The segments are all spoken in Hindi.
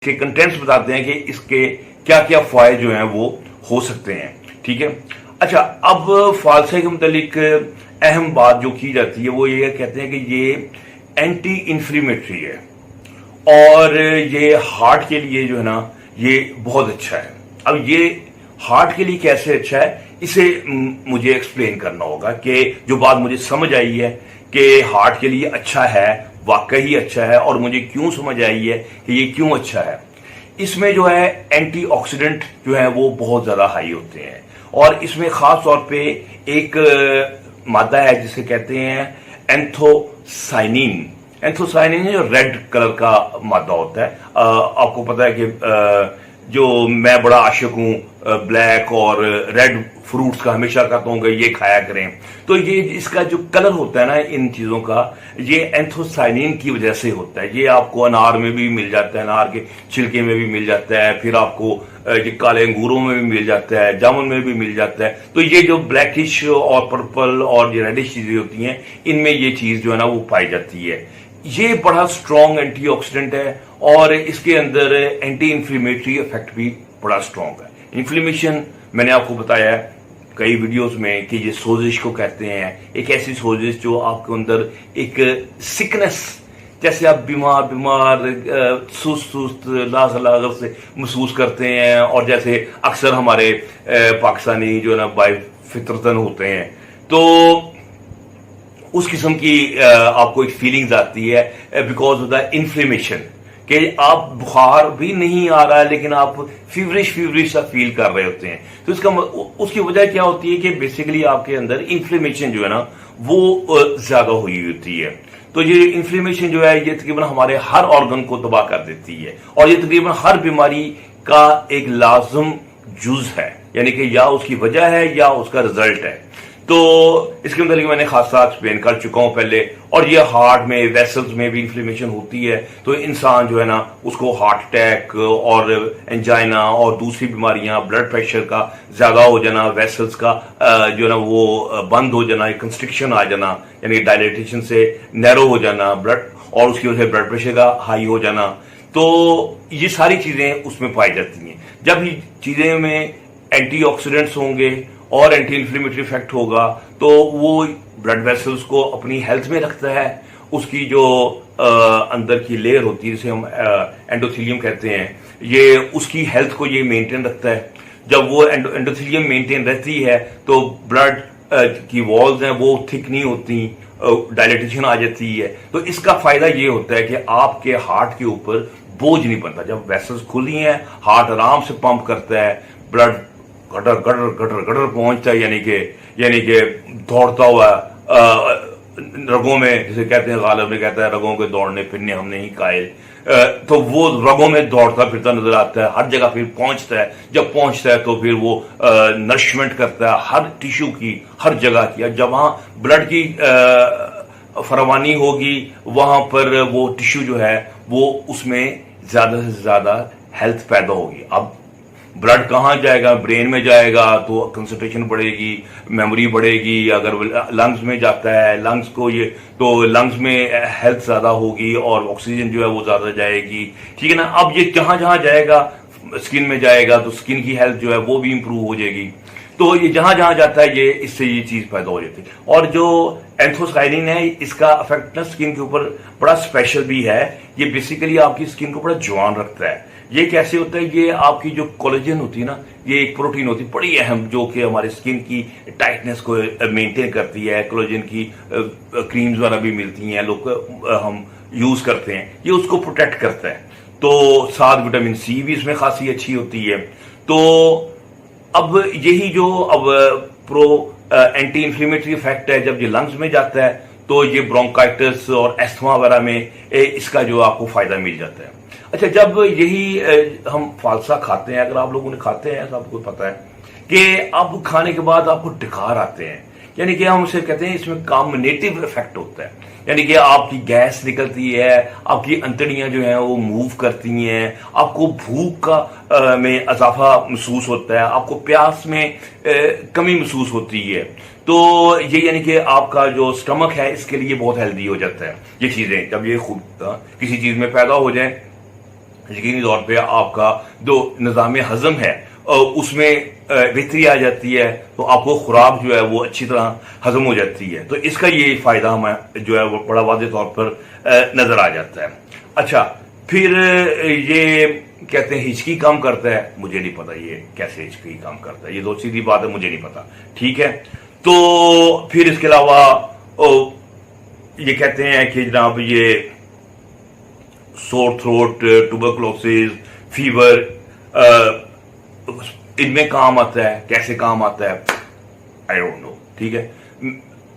इसके कंटेंट्स बताते हैं कि इसके क्या क्या फायदे जो हैं वो हो सकते हैं। ठीक है। अच्छा, अब फालसा के मुतालिक अहम बात जो की जाती है वो ये कहते हैं कि ये एंटी इन्फ्लेमेटरी है और ये हार्ट के लिए जो है ना ये बहुत अच्छा है। अब ये हार्ट के लिए कैसे अच्छा है इसे मुझे एक्सप्लेन करना होगा कि जो बात मुझे समझ आई है कि हार्ट के लिए अच्छा है, वाकई अच्छा है, और मुझे क्यों समझ आई है कि ये क्यों अच्छा है। इसमें जो है एंटीऑक्सीडेंट जो है वो बहुत ज्यादा हाई होते हैं और इसमें खास तौर पे एक मादा है जिसे कहते हैं एंथोसाइनिन। एंथोसाइनिन जो रेड कलर का मादा होता है। आपको पता है कि जो मैं बड़ा आशिक हूं ब्लैक और रेड फ्रूट्स का, हमेशा कहता हूं कि ये खाया करें। तो ये इसका जो कलर होता है ना इन चीजों का, ये एंथोसाइनिन की वजह से होता है। ये आपको अनार में भी मिल जाता है, अनार के छिलके में भी मिल जाता है, फिर आपको ये काले अंगूरों में भी मिल जाता है, जामुन में भी मिल जाता है। तो ये जो ब्लैकिश और पर्पल और ये रेडिश चीजें होती हैं इनमें ये चीज जो है ना वो पाई जाती है। ये बड़ा स्ट्रॉन्ग एंटीऑक्सीडेंट है और इसके अंदर एंटी इन्फ्लेमेटरी इफेक्ट भी बड़ा स्ट्रॉन्ग है। इन्फ्लेमेशन मैंने आपको बताया है कई वीडियोस में कि ये सोजिश को कहते हैं, एक ऐसी सोजिश जो आपके अंदर एक सिकनेस, जैसे आप बीमार सुस्त लागर से महसूस करते हैं और जैसे अक्सर हमारे पाकिस्तानी जो है ना बाय फितरतन होते हैं, तो उस किस्म की आपको एक फीलिंग्स आती है बिकॉज ऑफ द इन्फ्लेमेशन, कि आप बुखार भी नहीं आ रहा है लेकिन आप फीवरिश सा फील कर रहे होते हैं। तो इसका उसकी वजह क्या होती है कि बेसिकली आपके अंदर इन्फ्लेमेशन जो है ना वो ज्यादा हुई होती है। तो ये इन्फ्लेमेशन जो है ये तकरीबन हमारे हर ऑर्गन को तबाह कर देती है और ये तकरीबन हर बीमारी का एक लाजम जुज है, यानी कि या उसकी वजह है या उसका रिजल्ट है। तो इसके मतलब मैंने खासा एक्सप्लेन कर चुका हूं पहले। और ये हार्ट में वेसल्स में भी इन्फ्लेमेशन होती है तो इंसान जो है ना उसको हार्ट अटैक और एंजाइना और दूसरी बीमारियां, ब्लड प्रेशर का ज्यादा हो जाना, वेसल्स का जो है ना वो बंद हो जाना, कंस्ट्रिक्शन आ जाना, यानी डायलेटेशन से नैरो हो जाना ब्लड, और उसकी वजह से ब्लड प्रेशर का हाई हो जाना। तो ये सारी चीजें उसमें पाई जाती हैं। जब ये चीजें में एंटीऑक्सीडेंट्स होंगे और एंटी इन्फ्लेमेटरी इफेक्ट होगा तो वो ब्लड वेसल्स को अपनी हेल्थ में रखता है। उसकी जो अंदर की लेयर होती है जिसे हम एंडोथेलियम कहते हैं, ये उसकी हेल्थ को ये मेंटेन रखता है। जब वो एंडोथेलियम मेंटेन रहती है तो ब्लड की वॉल्स हैं वो थिक नहीं होती, डायलेटेशन आ जाती है। तो इसका फायदा ये होता है कि आपके हार्ट के ऊपर बोझ नहीं बनता। जब वेसल्स खुली हैं हार्ट आराम से पंप करता है, blood gutter gutter gutter gutter पहुंचता है, यानी कि दौड़ता हुआ रगों में, जिसे कहते हैं, गालिब ने कहता है रगों के दौड़ने फिरने हम नहीं कायल। तो वो रगों में दौड़ता फिरता नजर आता है, हर जगह फिर पहुंचता है। जब पहुंचता है तो फिर वो नरिशमेंट करता है हर टिश्यू की, हर जगह की। जब वहां ब्लड की फरवानी होगी वहां पर वो टिश्यू जो है वो उसमें ज्यादा से ज्यादा हेल्थ पैदा होगी। अब ब्लड कहाँ जाएगा? ब्रेन में जाएगा तो कंसंट्रेशन बढ़ेगी, मेमोरी बढ़ेगी। अगर लंग्स में जाता है, लंग्स को ये तो लंग्स में हेल्थ ज्यादा होगी और ऑक्सीजन जो है वो ज्यादा जाएगी। ठीक है ना। अब ये जहां जहां जाएगा, स्किन में जाएगा तो स्किन की हेल्थ जो है वो भी इंप्रूव हो जाएगी। तो ये जहां जहां जाता है ये इससे ये चीज पैदा हो जाती है। और जो एंथोसाइनिन है इसका इफेक्ट ना स्किन के ऊपर बड़ा स्पेशल भी है। ये बेसिकली आपकी स्किन को बड़ा जवान रखता है। ये कैसे होता है? ये आपकी जो कोलेजन होती है ना, ये एक प्रोटीन होती है बड़ी अहम, जो कि हमारे स्किन की टाइटनेस को मेंटेन करती है। कोलेजन की क्रीम्स वगैरह भी मिलती हैं, लोग हम यूज करते हैं, ये उसको प्रोटेक्ट करता है। तो साथ विटामिन सी भी इसमें खासी अच्छी होती है। तो अब यही जो अब प्रो एंटी इन्फ्लेमेटरी इफेक्ट है, जब ये लंग्स में जाता है तो ये ब्रोंकाइटिस और एस्थमा वगैरह में इसका जो आपको फायदा मिल जाता है। अच्छा, जब यही हम फालसा खाते हैं, अगर आप लोगों ने खाते हैं तो आपको पता है कि अब खाने के बाद आपको डकार आते हैं, यानी कि हम उसे कहते हैं इसमें कॉम्बिनेटिव इफेक्ट होता है। यानी कि आपकी गैस निकलती है, आपकी अंतड़ियां जो हैं वो मूव करती हैं, आपको भूख का में इजाफा महसूस होता है, आपको प्यास में कमी महसूस होती है। तो ये यानी कि आपका जो स्टमक है इसके लिए बहुत हेल्दी हो जाता है। ये चीजें जब ये खुद किसी चीज में पैदा हो जाए यकीनी तौर पे आपका जो निज़ाम हजम है उसमें बेहतरी आ जाती है, तो आपको खुराक जो है वो अच्छी तरह हजम हो जाती है। तो इसका ये फायदा हमें जो है वो बड़ा वाज़ेह तौर पर नजर आ जाता है। अच्छा, फिर ये कहते हैं हिचकी कम करता है, मुझे नहीं पता ये कैसे हिचकी कम करता है, ये तो सीधी बात है, मुझे नहीं पता। ठीक है, तो फिर इसके अलावा ये कहते हैं कि जनाब ये सोर थ्रोट, ट्यूबरकुलोसिस, फीवर इनमें काम आता है। कैसे काम आता है आई डोंट नो। ठीक है,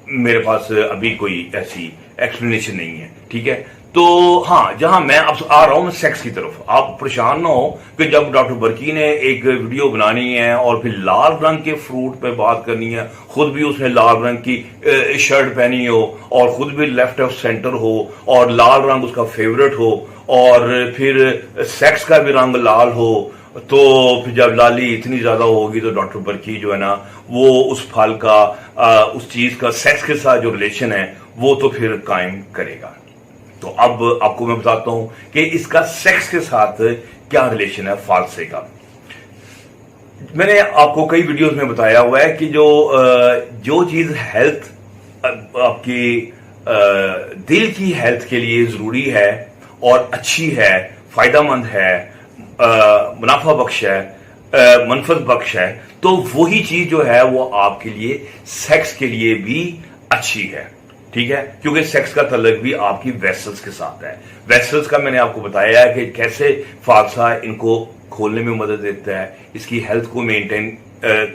मेरे पास अभी कोई ऐसी एक्सप्लेनेशन नहीं है। ठीक है, तो हाँ, जहां मैं अब आ रहा हूं सेक्स की तरफ, आप परेशान ना हो कि जब डॉक्टर बर्की ने एक वीडियो बनानी है और फिर लाल रंग के फ्रूट पे बात करनी है, खुद भी उसने लाल रंग की शर्ट पहनी हो और खुद भी लेफ्ट ऑफ सेंटर हो और लाल रंग उसका फेवरेट हो और फिर सेक्स का भी रंग लाल हो, तो फिर जब लाली इतनी ज्यादा होगी तो डॉक्टर बर्की जो है ना वो उस फल का उस चीज का सेक्स के साथ जो रिलेशन है वो तो फिर कायम करेगा। तो अब आपको मैं बताता हूं कि इसका सेक्स के साथ क्या रिलेशन है फालसे का। मैंने आपको कई वीडियोस में बताया हुआ है कि जो चीज हेल्थ आपकी दिल की हेल्थ के लिए जरूरी है और अच्छी है, फायदेमंद है, मुनाफा बख्श है, मनफत बख्श है, तो वही चीज जो है वो आपके लिए सेक्स के लिए भी अच्छी है। ठीक है, क्योंकि सेक्स का तल्लुक भी आपकी वेसल्स के साथ है। वेसल्स का मैंने आपको बताया है कि कैसे फालसा इनको खोलने में मदद देता है, इसकी हेल्थ को मेंटेन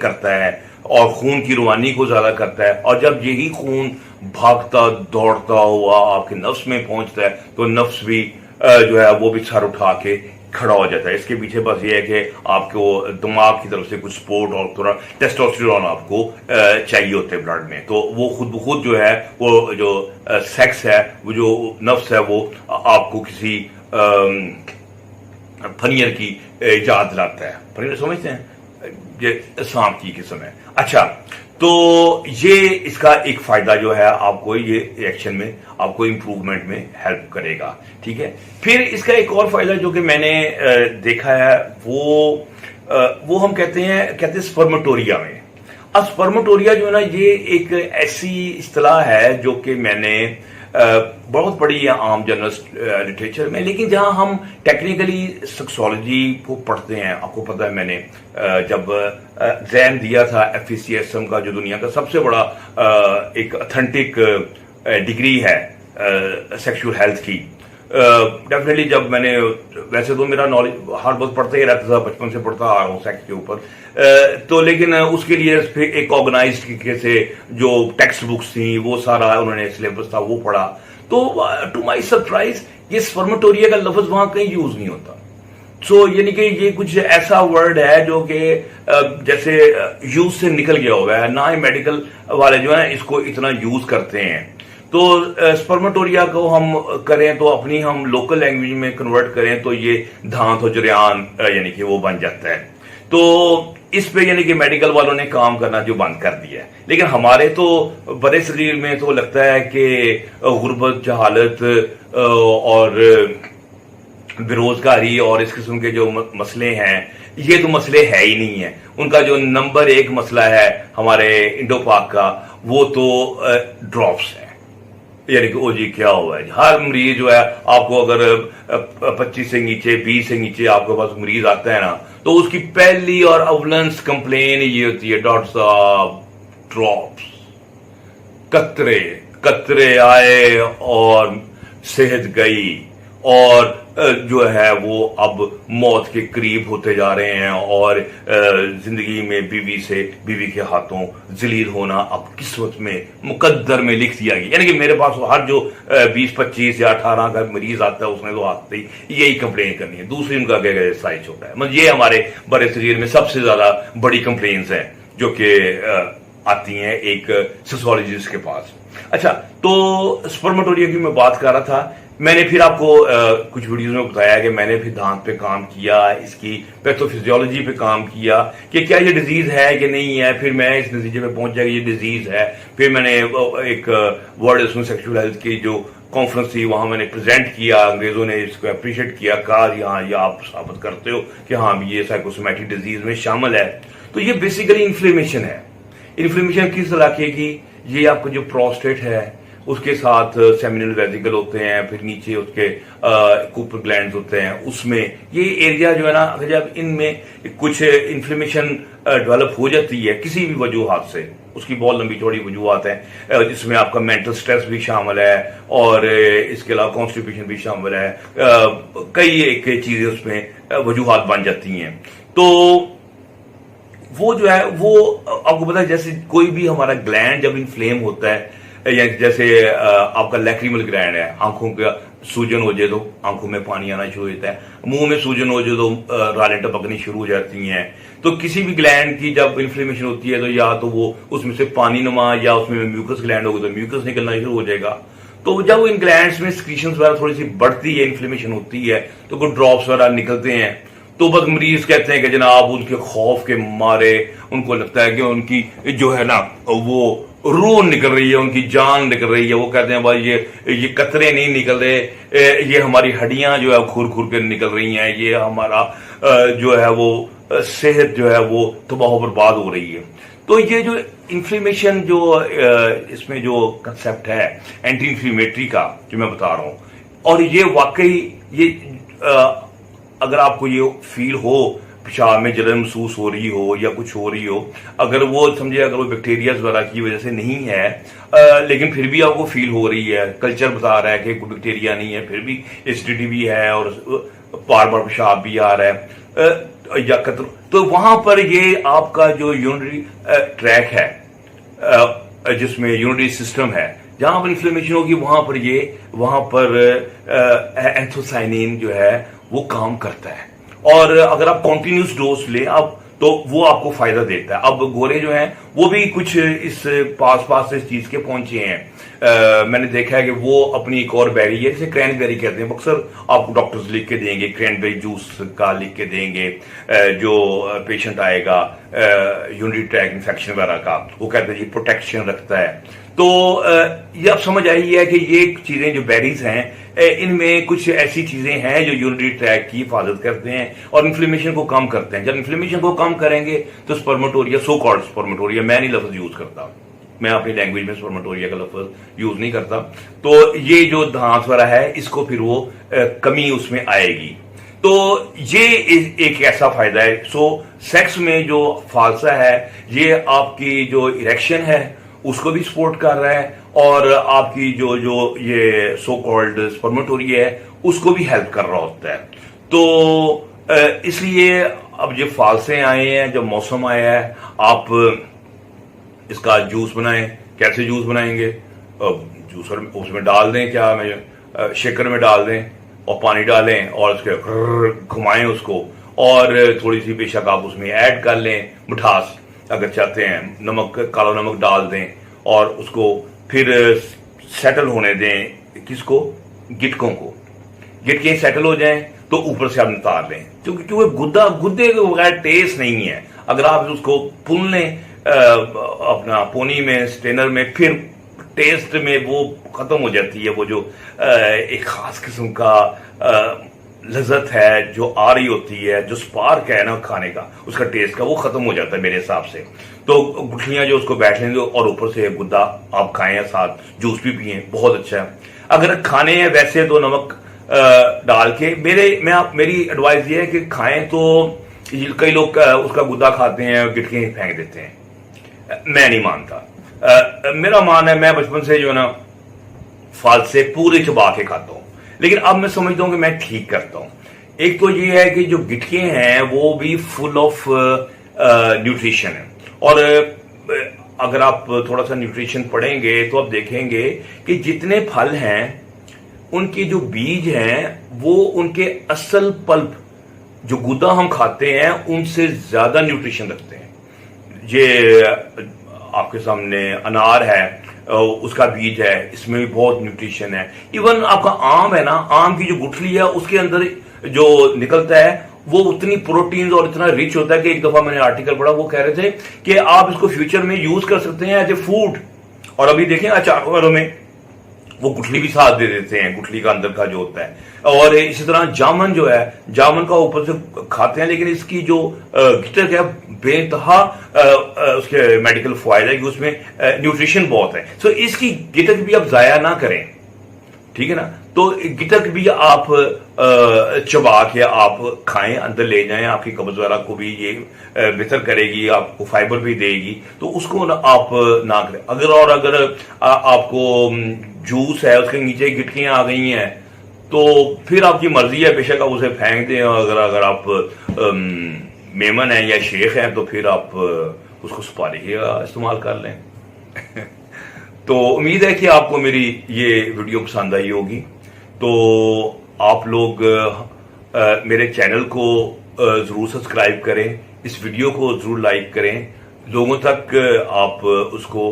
करता है और खून की रवानी को ज्यादा करता है। और जब यही खून भागता दौड़ता हुआ आपके नफ्स में पहुंचता है तो नफ्स भी जो है वो भी सर उठा के खड़ा हो जाता है। इसके पीछे बस ये है कि आपको दिमाग की तरफ से कुछ सपोर्ट और थोड़ा टेस्टोस्टेरोन आपको चाहिए होते हैं ब्लड में, तो वो खुद ब खुद जो है वो जो सेक्स है, वो जो नफ्स है, वो आपको किसी फनियर की याद दिलाता है। फनियर समझते हैं, ये सांप की किस्म है। अच्छा, तो ये इसका एक फायदा जो है आपको ये रिएक्शन में आपको इंप्रूवमेंट में हेल्प करेगा। ठीक है, फिर इसका एक और फायदा जो कि मैंने देखा है वो हम कहते हैं स्पर्मेटोरिया में। अब स्पर्मेटोरिया जो है ना ये एक ऐसी इस्तिलाह है जो कि मैंने बहुत पढ़ी है आम जनरल लिटरेचर में, लेकिन जहां हम टेक्निकली सेक्सोलॉजी को पढ़ते हैं, आपको पता है मैंने जब एग्जाम दिया था FECSM का, जो दुनिया का सबसे बड़ा एक ऑथेंटिक डिग्री है सेक्सुअल हेल्थ की, डेफिनेटली जब मैंने, वैसे तो मेरा नॉलेज हर वक्त पढ़ता ही रहता था, बचपन से पढ़ता आ रहा हूँ सेक्स के ऊपर, तो लेकिन उसके लिए एक ऑर्गेनाइज तरीके से जो टेक्स्ट बुक्स थी वो सारा उन्होंने सिलेबस था वो पढ़ा, तो टू माय सरप्राइज ये स्पर्मेटोरिया का लफ्ज वहां कहीं यूज नहीं होता। सो यानी कि ये कुछ ऐसा वर्ड है जो कि जैसे यूज से निकल गया हुआ है, ना ही मेडिकल वाले जो है इसको इतना यूज करते हैं। तो स्पर्मेटोरिया को हम करें तो अपनी हम लोकल लैंग्वेज में कन्वर्ट करें तो ये धांत और जरियान यानी कि वो बन जाता है। तो इस पे यानी कि मेडिकल वालों ने काम करना जो बंद कर दिया है, लेकिन हमारे तो बड़े शरीर में तो लगता है कि गुर्बत, जहालत और बेरोजगारी और इस किस्म के जो मसले हैं, ये तो मसले है ही नहीं है। उनका जो नंबर 1 मसला है हमारे इंडो पाक का, वो तो ड्रॉप्स है, यानी कि ओ जी क्या हुआ है। हर मरीज जो है आपको अगर 25 से नीचे 20 से नीचे आपके पास मरीज आता है ना, तो उसकी पहली और अवलंस कंप्लेन ये होती है, डॉक्टर साहब ड्रॉप्स, कतरे कतरे आए और सेहत गई और जो है वो अब मौत के करीब होते जा रहे हैं और जिंदगी में बीवी के हाथों जलील होना अब किस्मत में मुकद्दर में लिख दिया गया। यानी कि मेरे पास हर जो 20, 25 या 18 का मरीज आता है उसने तो आते ही यही कंप्लेन करनी है, दूसरी उनका क्या साइज छोटा है। मतलब ये हमारे बड़े शरीर में सबसे ज्यादा बड़ी कंप्लेन्स हैं जो कि आती हैं एक सेक्सोलॉजिस्ट के पास। अच्छा, तो स्पर्मेटोरिया की मैं बात कर रहा था। मैंने फिर आपको कुछ वीडियोस में बताया कि मैंने फिर दांत पे काम किया, इसकी पैथोफिजियोलॉजी पे काम किया कि क्या ये डिजीज है कि नहीं है। फिर मैं इस नतीजे पे पहुंच गया कि ये डिजीज है। फिर मैंने एक वर्ड उसमें सेक्सुअल हेल्थ की जो कॉन्फ्रेंस थी, वहां मैंने प्रेजेंट किया, अंग्रेजों ने इसको अप्रिशिएट किया, कहा यहाँ ये आप साबित करते हो कि हाँ ये साइकोसोमैटिक डिजीज में शामिल है। तो ये बेसिकली इन्फ्लेमेशन है। इन्फ्लेमेशन किस इलाके की? ये आपका जो प्रोस्टेट है उसके साथ सेमिनल वेसिकल होते हैं, फिर नीचे उसके कूपर ग्लैंड्स होते हैं, उसमें ये एरिया जो है ना, अगर जब इनमें कुछ इन्फ्लेमेशन डेवलप हो जाती है किसी भी वजूहात से, उसकी बहुत लंबी चौड़ी वजूहात है, जिसमें आपका मेंटल स्ट्रेस भी शामिल है और इसके अलावा कॉन्स्टिपेशन भी शामिल है, कई एक चीजें उसमें वजूहात बन जाती हैं। तो वो जो है वो आपको पता है, जैसे कोई भी हमारा ग्लैंड जब इन्फ्लेम होता है, या जैसे आपका लैक्रिमल ग्लैंड है, आंखों का सूजन हो जाए तो आंखों में पानी आना शुरू हो जाता है, मुंह में सूजन हो जाए तो रालें टपकनी शुरू हो जाती हैं। तो किसी भी ग्लैंड की जब इन्फ्लेमेशन होती है तो या तो वो उसमें से पानी नमा, या उसमें म्यूकस ग्लैंड होगी तो म्यूकस निकलना शुरू हो जाएगा। तो जब इन ग्लैंड्स में सिक्रीशंस वगैरह थोड़ी सी बढ़ती है, इन्फ्लेमेशन होती है, तो कुछ ड्रॉप्स वगैरह निकलते हैं। तो बस मरीज कहते हैं कि जनाब उनके खौफ के मारे उनको लगता है कि उनकी जो है ना वो रूह निकल रही है, उनकी जान निकल रही है। वो कहते हैं भाई ये कतरे नहीं निकल रहे, ये हमारी हड्डियां जो है खुर खुर के निकल रही हैं, ये हमारा जो है वो सेहत जो है वो तबाह बर्बाद हो रही है। तो ये जो इन्फ्लेमेशन जो इसमें जो कंसेप्ट है एंटी इन्फ्लेमेटरी का जो मैं बता रहा हूं, और ये वाकई ये अगर आपको ये फील हो पेशाब में जलन महसूस हो रही हो या कुछ हो रही हो, अगर वो समझे अगर वो बैक्टीरिया वगैरह की वजह से नहीं है, लेकिन फिर भी आपको फील हो रही है, कल्चर बता रहा है कि कोई बैक्टीरिया नहीं है, फिर भी एसिडिटी भी है और बार बार पेशाब भी आ रहा है या कतर, तो वहां पर ये आपका जो यूरिनरी ट्रैक है, जिसमें यूरिनरी सिस्टम है, जहां पर इन्फ्लेमेशन होगी वहां पर एंथोसाइनिन जो है वो काम करता है। और अगर आप कॉन्टिन्यूस डोज ले आप तो वो आपको फायदा देता है। अब गोरे जो हैं वो भी कुछ इस पास से इस चीज के पहुंचे हैं। मैंने देखा है कि वो अपनी एक और बेरी है जिसे क्रैनबेरी कहते हैं, अक्सर आपको डॉक्टर्स लिख के देंगे, क्रैनबेरी जूस का लिख के देंगे। जो पेशेंट आएगा यूरिनरी ट्रैक्ट इन्फेक्शन वगैरह का, वो कहते हैं ये प्रोटेक्शन रखता है। तो ये अब समझ आई है कि ये चीजें जो बेरीज हैं इनमें कुछ ऐसी चीजें हैं जो यूरिनरी ट्रैक्ट की हिफाजत करते हैं और इन्फ्लेमेशन को कम करते हैं। जब इन्फ्लेमेशन को कम करेंगे तो स्पर्मेटोरिया, सो कॉल्ड स्पर्मेटोरिया, मैं नहीं लफ्ज यूज करता, मैं अपनी लैंग्वेज में स्पर्मेटोरिया का लफ्ज यूज नहीं करता, तो ये जो धांस वाला है इसको फिर वो कमी उसमें आएगी। तो ये एक ऐसा फायदा है। सो सेक्स में जो फालसा है ये आपकी जो इरेक्शन है उसको भी सपोर्ट कर रहा है और आपकी जो ये सो कॉल्ड स्पर्मेटोरिया है उसको भी हेल्प कर रहा होता है। तो इसलिए अब जो फालसे आए हैं, जब मौसम आया है, आप इसका जूस बनाएं। कैसे जूस बनाएंगे? जूसर उसमें डाल दें, क्या मैं शेकर में डाल दें और पानी डालें और उसके घुमाएं उसको, और थोड़ी सी बेशक आप उसमें ऐड कर लें मिठास अगर चाहते हैं, नमक, काला नमक डाल दें और उसको फिर सेटल होने दें। किसको? गिटकों को। गिटकें सेटल हो जाएं तो ऊपर से आप निकाल लें, क्योंकि गुद्दे के बगैर टेस्ट नहीं है। अगर आप उसको पुन लें अपना पोनी में, स्ट्रेनर में, फिर टेस्ट में वो खत्म हो जाती है। वो जो एक खास किस्म का लज्जत है जो आ रही होती है, जो स्पार्क है ना खाने का, उसका टेस्ट का, वो खत्म हो जाता है मेरे हिसाब से। तो गुठलियां जो उसको बैठ लेंगे और ऊपर से गुद्दा आप खाएं, साथ जूस भी पिए, बहुत अच्छा है। अगर खाने हैं वैसे तो नमक डाल के, मेरी एडवाइस ये है कि खाएं तो कई लोग उसका गुद्दा खाते हैं और गिटके फेंक देते हैं, मैं नहीं मानता। मेरा मान है, मैं बचपन से जो है ना फालसे पूरे चबा के खाता हूं, लेकिन अब मैं समझता हूं कि मैं ठीक करता हूं। एक तो ये है कि जो गिटके हैं वो भी फुल ऑफ न्यूट्रिशन है, और अगर आप थोड़ा सा न्यूट्रिशन पढ़ेंगे तो आप देखेंगे कि जितने फल हैं उनके जो बीज हैं वो उनके असल पल्प, जो गुदा हम खाते हैं, उनसे ज्यादा न्यूट्रिशन रखते हैं। ये आपके सामने अनार है, उसका बीज है, इसमें भी बहुत न्यूट्रिशन है। इवन आपका आम है ना, आम की जो गुठली है उसके अंदर जो निकलता है वो उतनी प्रोटीन और इतना रिच होता है कि एक दफा मैंने आर्टिकल पढ़ा, वो कह रहे थे कि आप इसको फ्यूचर में यूज कर सकते हैं एज ए फूड। और अभी देखें अचार वगैरह में वो गुठली भी साथ दे देते हैं, गुठली का अंदर का जो होता है। और इसी तरह जामन जो है, जामन का ऊपर से खाते हैं, लेकिन इसकी जो गिटक है बेतहा उसके मेडिकल फायदा है कि उसमें न्यूट्रिशन बहुत है। सो इसकी गिटक भी आप जाया ना करें, ठीक है ना। तो गिटक भी आप चबा के आप खाएं, अंदर ले जाएं, आपकी कब्ज वगैरह को भी ये बेहतर करेगी, आपको फाइबर भी देगी। तो उसको ना आप ना करें। अगर आपको जूस है उसके नीचे गिटकियां आ गई हैं तो फिर आपकी मर्जी है, बेशक आप उसे फेंक दें। अगर आप मेमन है या शेख है तो फिर आप उसको सुपारी का इस्तेमाल कर लें। तो उम्मीद है कि आपको मेरी ये वीडियो पसंद आई होगी। तो आप लोग मेरे चैनल को जरूर सब्सक्राइब करें, इस वीडियो को जरूर लाइक करें, लोगों तक आप उसको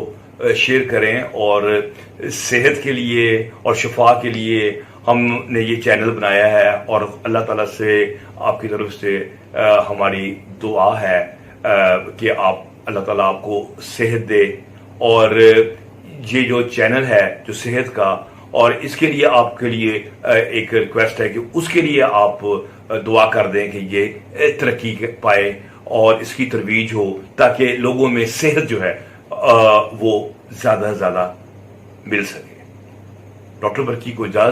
शेयर करें। और सेहत के लिए और शफा के लिए हमने ये चैनल बनाया है। और अल्लाह ताला से आपकी तरफ से हमारी दुआ है कि आप अल्लाह ताला आपको सेहत दे। और ये जो चैनल है जो सेहत का, और इसके लिए आपके लिए एक रिक्वेस्ट है कि उसके लिए आप दुआ कर दें कि ये तरक्की पाए और इसकी तरवीज हो, ताकि लोगों में सेहत जो है वो ज्यादा से ज्यादा मिल सके। डॉक्टर बरकी को इजाजत।